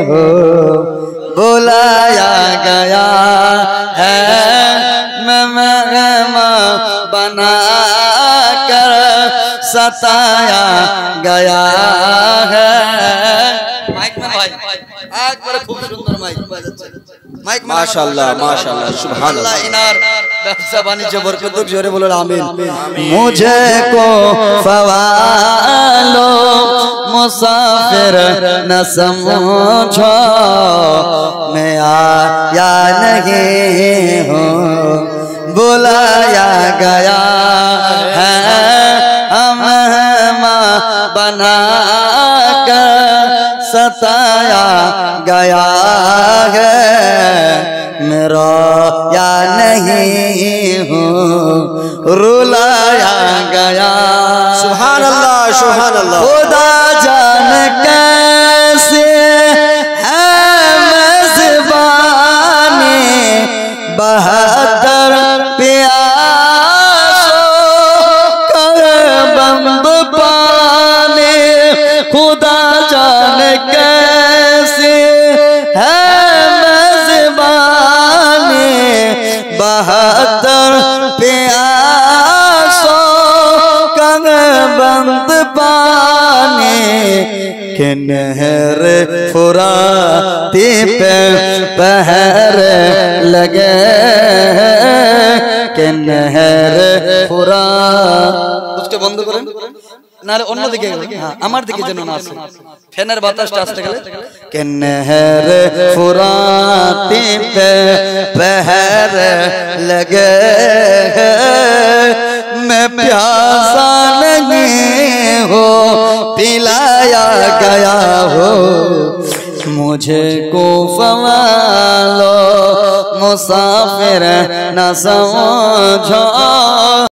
हो बुलाया गया है, मैं मेहमान बना कर सताया गया है। माइक में भाई एक बार खूब सुंदर माइक বাজাচ্ছে माइक माशाल्लाह माशाल्लाह सुभान अल्लाह इनार ব্যবসা বাণিজ্য বরকত জোরে বলো আমিন। मुझे को फवालो मुसाफिर न समझो, मैं आया नहीं हूँ बुलाया गया है, मेहमान बना कर सताया गया है, मेरा या नहीं हूँ रुलाया गया। सुभान अल्लाह सुभान अल्लाह। खुदा जाने कैसे है मेज़बानी बहत्तर प्यासों का बंद पानी, खुदा जाने कैसे है मेज़बानी बहत्तर प्यासों का बंद पानी, कि नहर फुराती पे पहर लगे, कि नहर फुरात उसके बंद करें নারে অন্য দিকে হ্যাঁ আমার দিকে যেন না আসে ফ্যানের বাতাসটা আসতে গেলে कि नहर फुराती पे पहर लगे, मैं प्यासा नहीं हो पिलाया गया हो, मुझे को फवालो मुसाफिर न समझो।